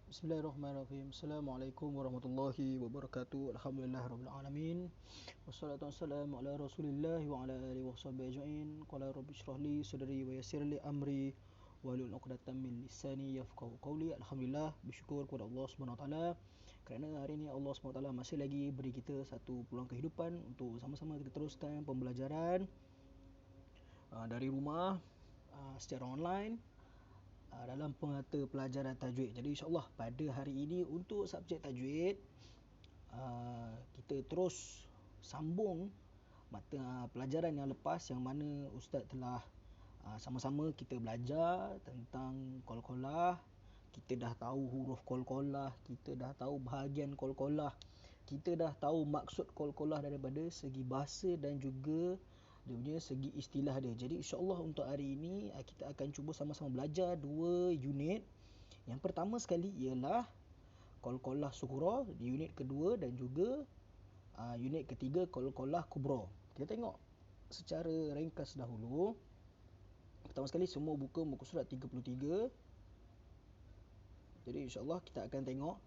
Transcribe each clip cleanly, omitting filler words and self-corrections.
Bismillahirrahmanirrahim. Assalamualaikum warahmatullahi wabarakatuh. Alhamdulillahirabbil alamin. Wassalatu wassalamu ala Rasulillah wa ala alihi washabbihi ajmain. Qala rabbi shrah li sadri wa yassir li amri wahlul 'uqdatam min lisani yafqahu qawli. Alhamdulillah, bersyukur kepada Allah Subhanahu wa taala kerana hari ini Allah Subhanahu wa taala masih lagi beri kita satu peluang kehidupan untuk sama-sama kita teruskan pembelajaran dari rumah secara online dalam penata pelajaran tajwid. Jadi insyaAllah pada hari ini untuk subjek tajwid kita terus sambung mata pelajaran yang lepas, yang mana Ustaz telah sama-sama kita belajar tentang qalqalah. Kita dah tahu huruf qalqalah, kita dah tahu bahagian qalqalah, kita dah tahu maksud qalqalah daripada segi bahasa dan juga dia punya segi istilah dia. Jadi insyaAllah untuk hari ini kita akan cuba sama-sama belajar dua unit. Yang pertama sekali ialah qalqalah sughra di unit kedua, dan juga unit ketiga qalqalah kubra. Kita tengok secara ringkas dahulu. Pertama sekali semua buka muka surat 33. Jadi insyaAllah kita akan tengok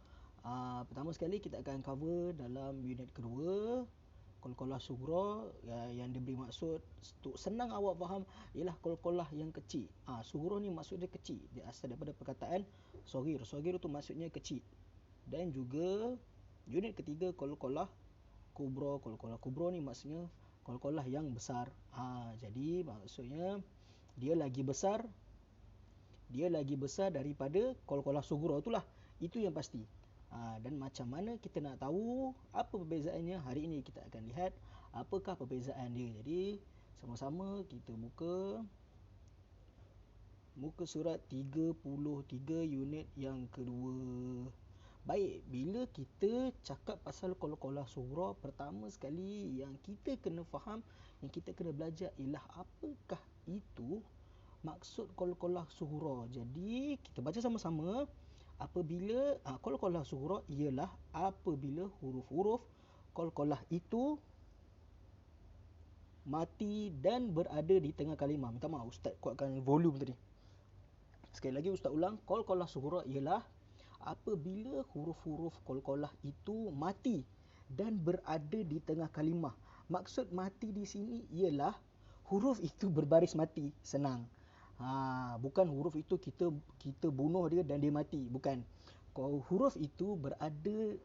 pertama sekali kita akan cover dalam unit kedua qalqalah sughra, yang diberi maksud untuk senang awak faham ialah qalqalah yang kecil. Sughra ni maksudnya kecil, dia asal daripada perkataan saghir. Saghir itu maksudnya kecil. Dan juga unit ketiga qalqalah kubra. Qalqalah kubra ni maksudnya qalqalah yang besar. Jadi maksudnya dia lagi besar daripada qalqalah sughra itulah. Itu yang pasti. Dan macam mana kita nak tahu apa perbezaannya, hari ini kita akan lihat apakah perbezaan dia. Jadi sama-sama kita buka muka surat 33 unit yang kedua. Baik, bila kita cakap pasal qalqalah sughra, pertama sekali yang kita kena faham, yang kita kena belajar ialah apakah itu maksud qalqalah sughra. Jadi kita baca sama-sama. Apabila qalqalah sughra ialah apabila huruf-huruf qalqalah itu mati dan berada di tengah kalimah. Minta maaf Ustaz kuatkan volume tadi. Sekali lagi Ustaz ulang. Qalqalah sughra ialah apabila huruf-huruf qalqalah itu mati dan berada di tengah kalimah. Maksud mati di sini ialah huruf itu berbaris mati, senang. Bukan huruf itu kita bunuh dia dan dia mati, bukan. Kalau huruf itu berada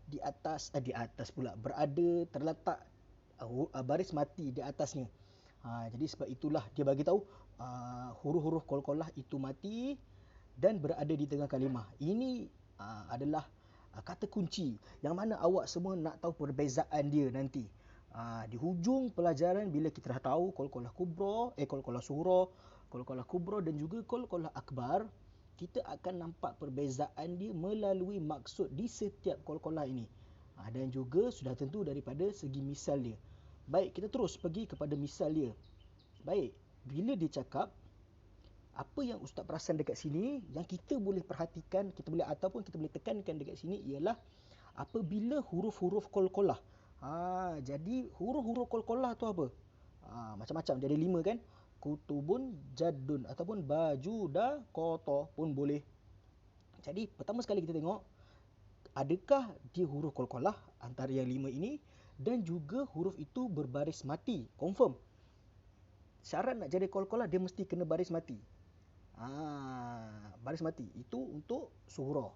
di atas pula, berada terletak baris mati di atasnya. Jadi sebab itulah dia bagi tahu huruf-huruf qalqalah itu mati dan berada di tengah kalimah. Ini adalah kata kunci yang mana awak semua nak tahu perbezaan dia nanti. Di hujung pelajaran bila kita dah tahu qalqalah kubra, qalqalah sughra, qalqalah kubra dan juga qalqalah akbar, kita akan nampak perbezaan dia melalui maksud di setiap qalqalah ini. Dan juga sudah tentu daripada segi misal dia. Baik, kita terus pergi kepada misal dia. Baik, bila dia cakap, apa yang Ustaz perasan dekat sini, yang kita boleh perhatikan, kita boleh tekankan dekat sini ialah apabila huruf-huruf qalqalah. Jadi huruf-huruf qalqalah tu apa? Macam-macam, dia ada 5 kan? Kutubun, jaddun ataupun bajuda, qata pun boleh. Jadi pertama sekali kita tengok adakah dia huruf qalqalah antara yang 5 ini, dan juga huruf itu berbaris mati. Confirm. Syarat nak jadi qalqalah dia mesti kena baris mati. Baris mati itu untuk sughra.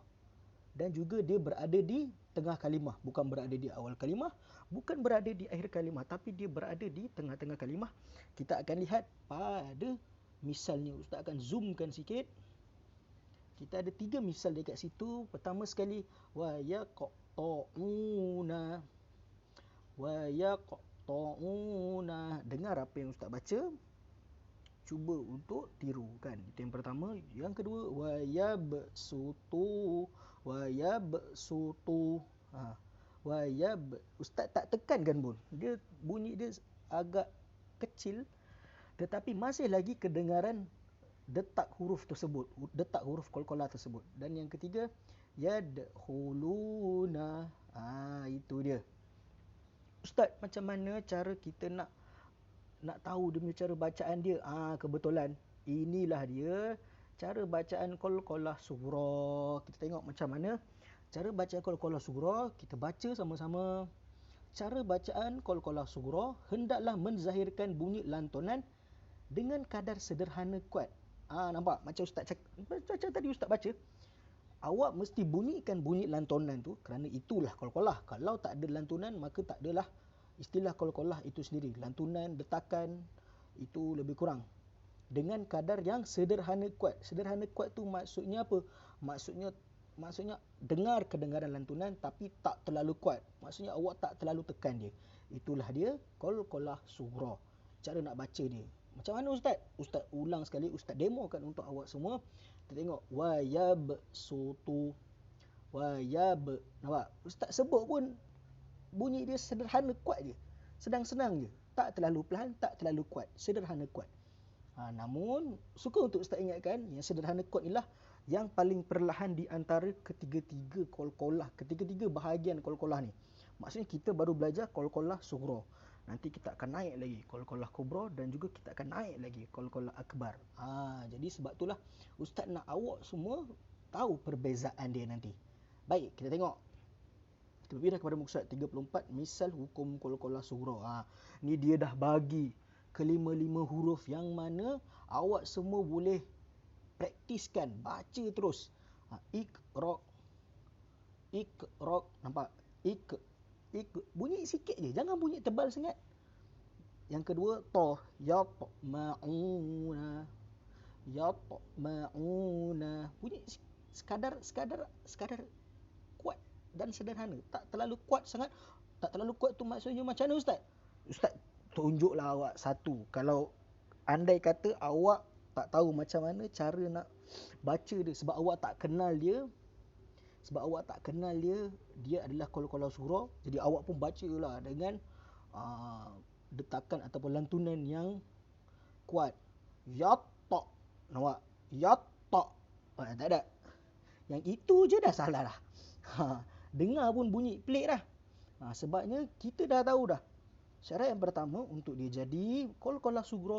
Dan juga dia berada di tengah kalimah, bukan berada di awal kalimah, bukan berada di akhir kalimah, tapi dia berada di tengah-tengah kalimah. Kita akan lihat pada misalnya. Ustaz akan zoomkan sikit. Kita ada 3 misal dekat situ. Pertama sekali, wa yaqta'una. Wa yaqta'una. Dengar apa yang Ustaz baca, cuba untuk tirukan. Itu yang pertama. Yang kedua, wa yabsutu. Wa yabsutu. Ustaz tak tekankan pun. Dia bunyi dia agak kecil, tetapi masih lagi kedengaran detak huruf tersebut, detak huruf qalqalah tersebut. Dan yang ketiga, yadkhuluna. Itu dia. Ustaz, macam mana cara kita nak tahu dia punya cara bacaan dia? Kebetulan inilah dia Cara bacaan qalqalah sughra. Kita tengok macam mana cara bacaan qalqalah sughra. Kita baca sama-sama. Cara bacaan qalqalah sughra hendaklah menzahirkan bunyi lantunan dengan kadar sederhana kuat. Nampak macam ustaz macam tadi ustaz baca. Awak mesti bunyikan bunyi lantunan tu kerana itulah qalqalah. Kalau tak ada lantunan maka tak adalah istilah qalqalah itu sendiri. Lantunan, detakan itu lebih kurang. Dengan kadar yang sederhana kuat. Sederhana kuat tu maksudnya apa? Maksudnya dengar kedengaran lantunan tapi tak terlalu kuat. Maksudnya awak tak terlalu tekan dia. Itulah dia qalqalah sughra. Cara nak baca dia. Macam mana ustaz? Ustaz ulang sekali, ustaz demokan untuk awak semua. Kita tengok wa yabsutu. Wa yab. Nampak? Ustaz sebut pun bunyi dia sederhana kuat je. Senang-senang je. Tak terlalu perlahan, tak terlalu kuat. Sederhana kuat. Namun, suka untuk ustaz ingatkan, yang sederhana kuat ialah yang paling perlahan di antara ketiga-tiga qalqalah, ketiga-tiga bahagian qalqalah ni. Maksudnya kita baru belajar qalqalah sughra. Nanti kita akan naik lagi qalqalah kubra dan juga kita akan naik lagi qalqalah akbar. Jadi sebab itulah ustaz nak awak semua tahu perbezaan dia nanti. Baik, kita tengok. Kita berpindah kepada muka surat 34, misal hukum qalqalah sughra. Ni dia dah bagi kelima-lima huruf yang mana awak semua boleh praktiskan, baca terus. Iqra, nampak? Bunyi sikit je, jangan bunyi tebal sangat. Yang kedua, ta, yatma'una, bunyi sekadar kuat dan sederhana, tak terlalu kuat sangat. Tak terlalu kuat tu maksudnya macam mana ustaz? Ustaz tunjuklah awak satu. Kalau andai kata awak tak tahu macam mana cara nak baca dia sebab awak tak kenal dia, dia adalah qalqalah sughra, jadi awak pun bacalah dengan detakan ataupun lantunan yang kuat. Yatta, nampak? Yatta. Tak ada. Yang itu je dah salah dah. Dengar pun bunyi pelik dah. Sebabnya kita dah tahu dah. Syarat yang pertama untuk dia jadi qalqalah sughra,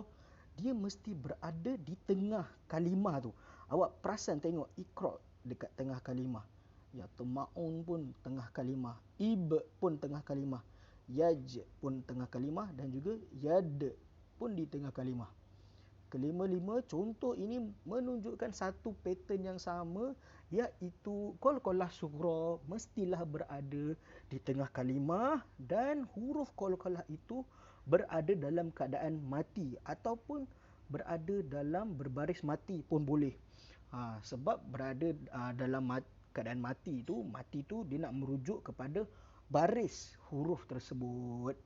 dia mesti berada di tengah kalimah tu. Awak perasan tengok iqra dekat tengah kalimah. Yatma'un pun tengah kalimah. Ib pun tengah kalimah. Yaj pun tengah kalimah dan juga yad pun di tengah kalimah. Kelima-lima contoh ini menunjukkan satu pattern yang sama, iaitu qalqalah sughra mestilah berada di tengah kalimah dan huruf qalqalah itu berada dalam keadaan mati ataupun berada dalam berbaris mati pun boleh. Sebab berada dalam keadaan mati tu dia nak merujuk kepada baris huruf tersebut.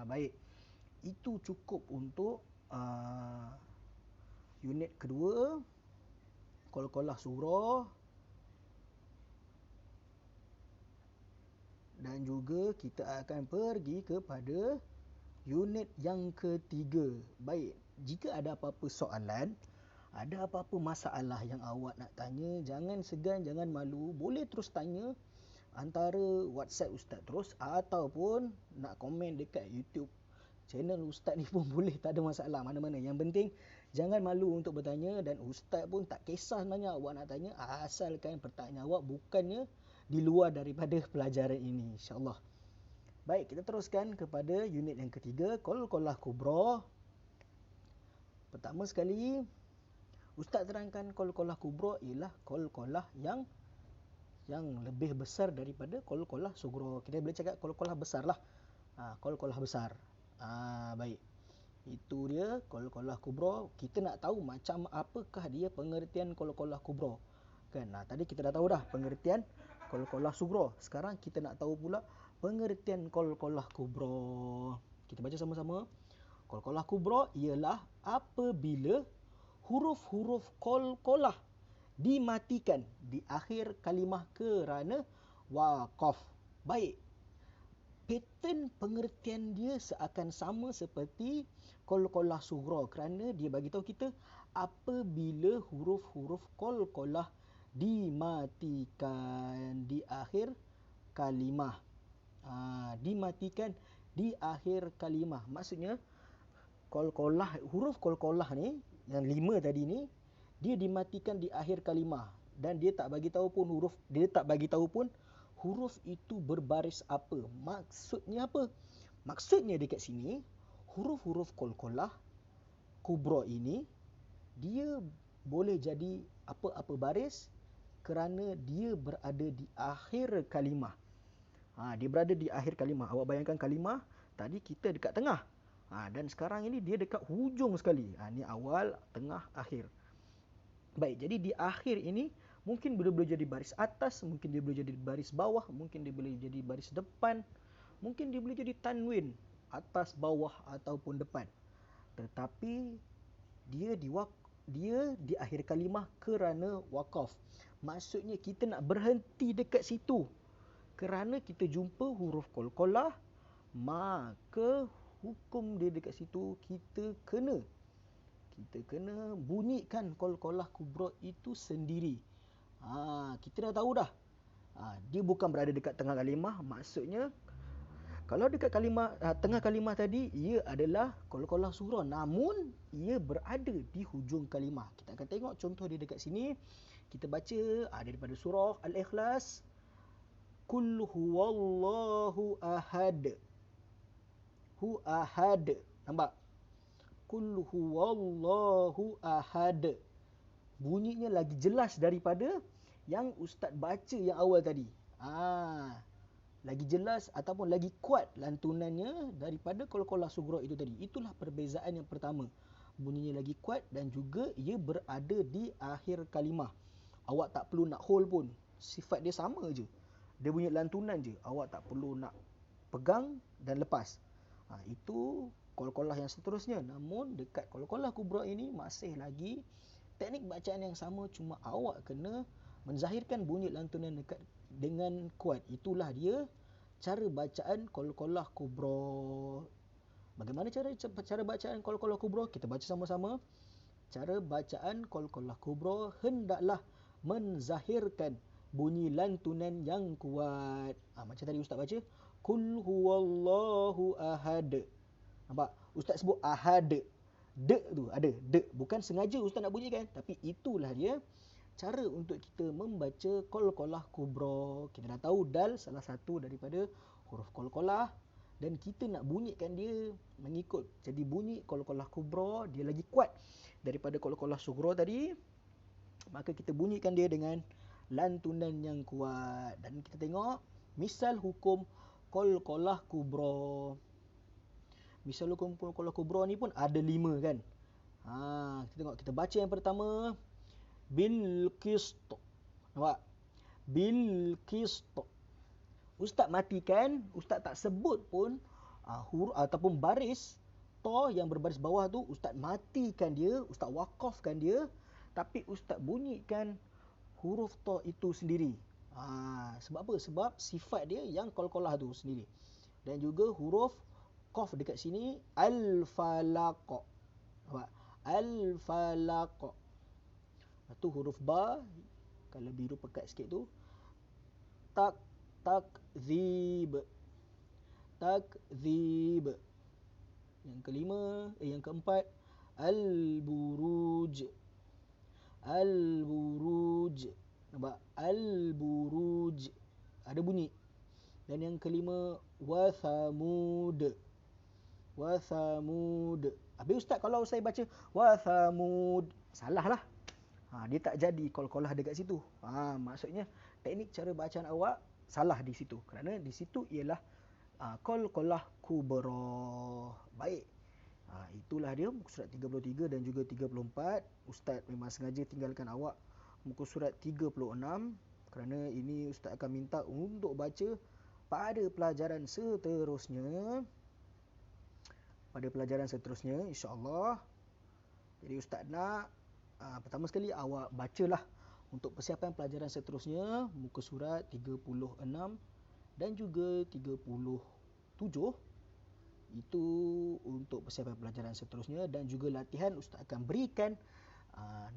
Baik. Itu cukup untuk unit kedua qalqalah sughra. Dan juga kita akan pergi kepada unit yang ketiga. Baik, jika ada apa-apa soalan, ada apa-apa masalah yang awak nak tanya, jangan segan, jangan malu, boleh terus tanya antara WhatsApp ustaz terus ataupun nak komen dekat YouTube channel ustaz ni pun boleh, tak ada masalah mana-mana. Yang penting jangan malu untuk bertanya dan ustaz pun tak kisah sebenarnya awak nak tanya, asalkan pertanyaan awak bukannya di luar daripada pelajaran ini, insya-Allah. Baik, kita teruskan kepada unit yang ketiga, qalqalah kubra. Pertama sekali ustaz terangkan qalqalah kubra ialah qalqalah yang lebih besar daripada qalqalah sughra. Kita boleh cakap qalqalah besar lah. Qalqalah besar. Baik. Itu dia qalqalah kubra. Kita nak tahu macam apakah dia pengertian qalqalah kubra. Kan? Tadi kita dah tahu dah pengertian qalqalah sughra. Sekarang kita nak tahu pula pengertian qalqalah kubra. Kita baca sama-sama. Qalqalah kubra ialah apabila huruf-huruf qalqalah dimatikan di akhir kalimah kerana waqaf. Baik. Pattern pengertian dia seakan sama seperti qalqalah sughra kerana dia bagi tahu kita apabila huruf-huruf qalqalah dimatikan di akhir kalimah. Dimatikan di akhir kalimah. Maksudnya qalqalah, huruf qalqalah ni yang 5 tadi ni, dia dimatikan di akhir kalimah dan dia tak bagi tahu pun huruf itu berbaris apa. Maksudnya apa? Maksudnya dekat sini huruf-huruf qalqalah kubra ini dia boleh jadi apa-apa baris kerana dia berada di akhir kalimah. Dia berada di akhir kalimah. Awak bayangkan kalimah tadi kita dekat tengah. Dan sekarang ini dia dekat hujung sekali. Ni awal, tengah, akhir. Baik, jadi di akhir ini mungkin dia boleh jadi baris atas, mungkin dia boleh jadi baris bawah, mungkin dia boleh jadi baris depan, mungkin dia boleh jadi tanwin, atas, bawah ataupun depan. Tetapi dia di akhir kalimah kerana waqaf. Maksudnya kita nak berhenti dekat situ. Kerana kita jumpa huruf qalqalah, maka hukum dia dekat situ kita kena bunyikan qalqalah kubra itu sendiri. Kita dah tahu dah. Dia bukan berada dekat tengah kalimah. Maksudnya kalau dekat kalimah tengah kalimah tadi, ia adalah qalqalah surah, namun ia berada di hujung kalimah. Kita akan tengok contoh dia dekat sini. Kita baca daripada surah Al-Ikhlas. Qul huwallahu ahad. Hu ahad. Nampak? Qul huwallahu ahad. Bunyinya lagi jelas daripada yang ustaz baca yang awal tadi. Lagi jelas ataupun lagi kuat lantunannya daripada qalqalah sughra itu tadi. Itulah perbezaan yang pertama. Bunyinya lagi kuat dan juga ia berada di akhir kalimah. Awak tak perlu nak hold pun. Sifat dia sama je. Dia bunyi lantunan je. Awak tak perlu nak pegang dan lepas. Itu qalqalah yang seterusnya. Namun dekat qalqalah kubra ini masih lagi teknik bacaan yang sama, cuma awak kena menzahirkan bunyi lantunan dekat dengan kuat. Itulah dia cara bacaan qalqalah kubra. Bagaimana cara bacaan qalqalah kubra? Kita baca sama-sama. Cara bacaan qalqalah kubra hendaklah menzahirkan bunyi lantunan yang kuat. Macam tadi ustaz baca, Qul huwallahu ahad. Nampak? Ustaz sebut ahad. Tu ada. Bukan sengaja ustaz nak bunyikan, tapi itulah dia cara untuk kita membaca qalqalah kubra. Kita dah tahu dal salah satu daripada huruf qalqalah dan kita nak bunyikan dia mengikut. Jadi bunyi qalqalah kubra dia lagi kuat daripada qalqalah sughra tadi. Maka kita bunyikan dia dengan lantunan yang kuat. Dan kita tengok misal hukum qalqalah kubra. Misal hukum qalqalah kubra ni pun ada 5 kan. Kita tengok, kita baca yang pertama bil qist. Nampak? Bil qist. Ustaz matikan, ustaz tak sebut pun huruf ataupun baris ta yang berbaris bawah tu, ustaz matikan dia, ustaz waqafkan dia, tapi ustaz bunyikan huruf ta itu sendiri. Sebab apa? Sebab sifat dia yang qalqalah tu sendiri. Dan juga huruf qaf dekat sini al-falaq. Nampak? Al-falaq. Lepas tu huruf ba, kalau biru pekat sikit tu, takzib. Takzib. Yang keempat al-buruj. Al-buruj. Nampak? Al-buruj. Ada bunyi. Dan yang kelima wathamud. Wathamud. Habis ustaz kalau saya baca wathamud, salah lah. Dia tak jadi qalqalah dekat situ. Maksudnya teknik cara bacaan awak salah di situ. Kerana di situ ialah qalqalah kubra. Baik. Itulah dia muka surat 33 dan juga 34. Ustaz memang sengaja tinggalkan awak muka surat 36 kerana ini ustaz akan minta untuk baca pada pelajaran seterusnya. Pada pelajaran seterusnya insya-Allah. Jadi ustaz nak pertama sekali awak bacalah untuk persiapan pelajaran seterusnya muka surat 36 dan juga 37. Itu untuk persiapan pelajaran seterusnya. Dan juga latihan ustaz akan berikan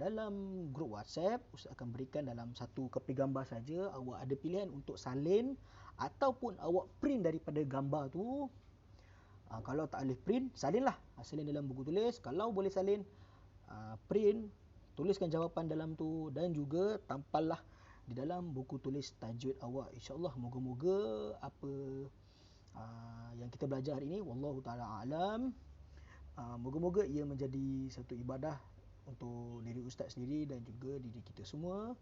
dalam grup WhatsApp. Ustaz akan berikan dalam satu kopi gambar saja. Awak ada pilihan untuk salin ataupun awak print daripada gambar tu. Kalau tak boleh print, salinlah. Salin dalam buku tulis. Kalau boleh salin, print tuliskan jawapan dalam tu dan juga tampallah di dalam buku tulis tajwid awak. InsyaAllah moga-moga apa yang kita belajar hari ini, wallahu ta'ala alam, moga-moga ia menjadi satu ibadah untuk diri ustaz sendiri dan juga diri kita semua.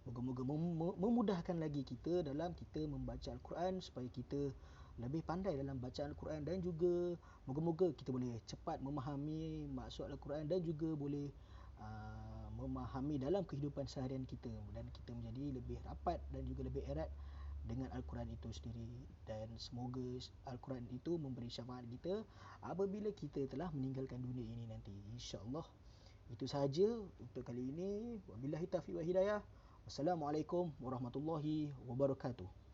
Moga-moga memudahkan lagi kita dalam kita membaca Al-Quran supaya kita lebih pandai dalam bacaan Al-Quran, dan juga moga-moga kita boleh cepat memahami maksud Al-Quran dan juga boleh memahami dalam kehidupan seharian kita, dan kita menjadi lebih rapat dan juga lebih erat dengan Al-Quran itu sendiri. Dan semoga Al-Quran itu memberi syafaat kita apabila kita telah meninggalkan dunia ini nanti, insya-Allah. Itu sahaja untuk kali ini. Wabillahi taufiq wa hidayah. Wassalamualaikum warahmatullahi wabarakatuh.